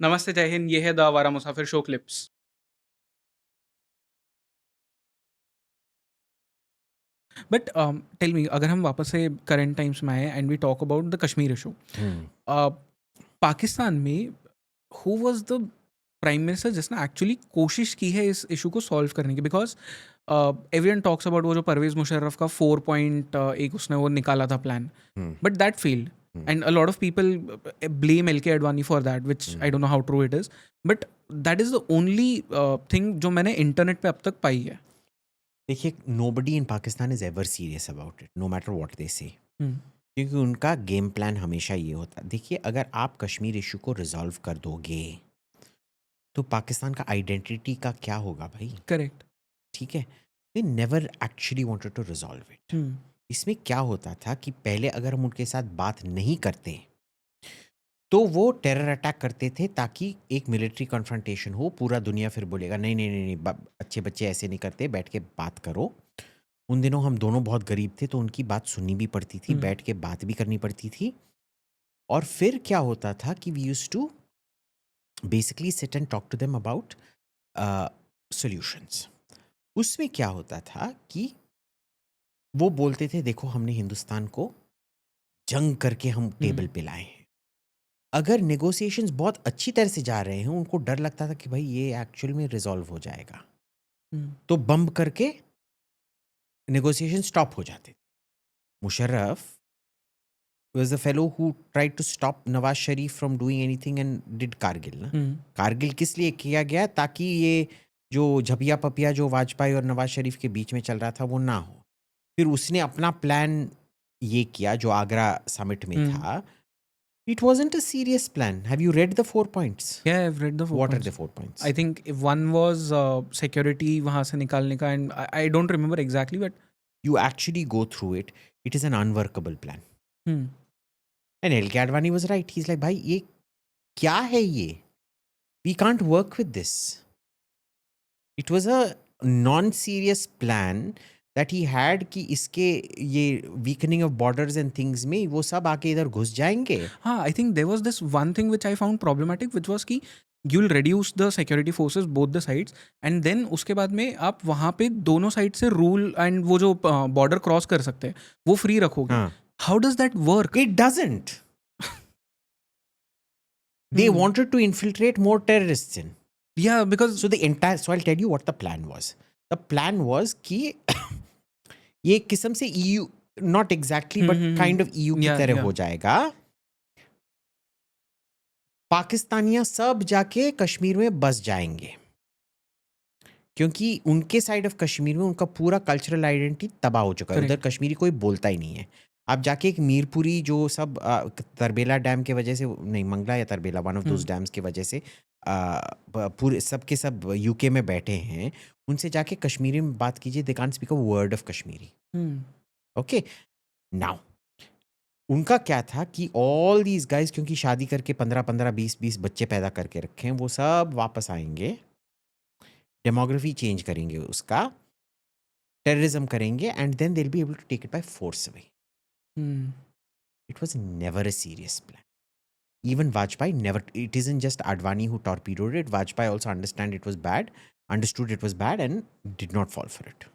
नमस्ते, जय हिंद, ये है the Awara Musafir show clips. But tell me, अगर हम वापस से करंट टाइम्स में आए and we talk about the Kashmir issue, hmm Pakistan में who was the prime minister जिसने एक्चुअली कोशिश की है इस इशू को सॉल्व करने की? बिकॉज एवरीवन टॉक्स अबाउट वो जो परवेज मुशर्रफ का 4 पॉइंट एक उसने वो निकाला था plan, hmm but that failed hmm and a lot of people blame L K Advani for that, which hmm. I don't know how true it is, but that is the only thing जो मैंने internet पे अब तक पाई है। देखिए, nobody in Pakistan is ever serious about it, no matter what they say. Hmm, क्योंकि उनका गेम प्लान हमेशा ये होता है। देखिए, अगर आप कश्मीर इशू को रिजॉल्व कर दोगे तो पाकिस्तान का आइडेंटिटी का क्या होगा भाई? करेक्ट। ठीक है, they never actually wanted to resolve it. Hmm, इसमें क्या होता था कि पहले अगर हम उनके साथ बात नहीं करते तो वो टेरर अटैक करते थे ताकि एक मिलिट्री कन्फ्रंटेशन हो, पूरा दुनिया फिर बोलेगा नहीं नहीं नहीं नहीं, अच्छे बच्चे ऐसे नहीं करते, बैठ के बात करो। उन दिनों हम दोनों बहुत गरीब थे तो उनकी बात सुननी भी पड़ती थी, हम्म, बैठ के बात भी करनी पड़ती थी। और फिर क्या होता था कि we used to basically sit and talk to them about solutions. उसमें क्या होता था कि वो बोलते थे देखो, हमने हिंदुस्तान को जंग करके हम टेबल हम्म, पे लाए हैं। अगर नेगोशिएशंस बहुत अच्छी तरह से जा रहे हैं, उनको डर लगता था कि भाई ये एक्चुअल में रिजॉल्व हो जाएगा, हम्म, तो बम्ब करके नेगोशिएशन स्टॉप हो जाते थे। Musharraf was the fellow who tried to stop Nawaz Sharif from doing anything and did Kargil ना। हम्म, कारगिल किस लिए किया गया? ताकि ये जो झपिया पपिया जो वाजपेयी और नवाज शरीफ के बीच में चल रहा था वो ना हो। फिर उसने अपना प्लान ये किया जो आगरा समिट में हम्म। था। It wasn't a serious plan. Have you read the 4 points? Yeah, I've read the four What are points. the 4 points? I think if one was security वहाँ से निकालने का, and I don't remember exactly, but You actually go through it. It is an unworkable plan. hmm, And L.K. Advani was right. He's like, भाई ये क्या है ये? We can't work with this. It was a non-serious plan that he had कि इसके ये weakening of borders and things में वो सब आके इधर घुस जाएंगे। हाँ, I think there was this one thing which I found problematic, which was कि you'll reduce the security forces both the sides, and then उसके बाद में आप वहाँ पे दोनों साइड से रूल एंड वो जो बॉर्डर क्रॉस कर सकते हैं वो फ्री रखोगे. हाँ, How does that work? it doesn't. They Hmm. wanted to infiltrate more terrorists in. Yeah, because So the entire, so I'll tell you what the plan was. The plan was कि ये एक किस्म से EU, not exactly but kind of EU की yeah, तरह yeah. हो जाएगा। पाकिस्तानियां सब जाके कश्मीर में बस जाएंगे क्योंकि उनके साइड ऑफ कश्मीर में उनका पूरा कल्चरल आइडेंटिटी तबाह हो चुका है। उधर Correct. कश्मीरी कोई बोलता ही नहीं है। आप जाके एक मीरपुरी जो सब तरबेला डैम के वजह से, नहीं मंगला या Tarbela, one of those dams की वजह से पूरे सब के सब यूके में बैठे हैं, उनसे जाके कश्मीरी में बात कीजिए, they can't speak a word of Kashmiri. Hmm. Okay, now उनका क्या था कि ऑल दीज गाइज क्योंकि शादी करके 15-15 20-20 बच्चे पैदा करके रखे हैं, वो सब वापस आएंगे, डेमोग्राफी चेंज करेंगे, उसका टेररिज्म करेंगे, and then they will be able to take it by force away. Hmm. It was never a serious plan. Even Vajpayee never, it isn't just Advani who torpedoed it. Vajpayee also understood it was bad, and did not fall for it.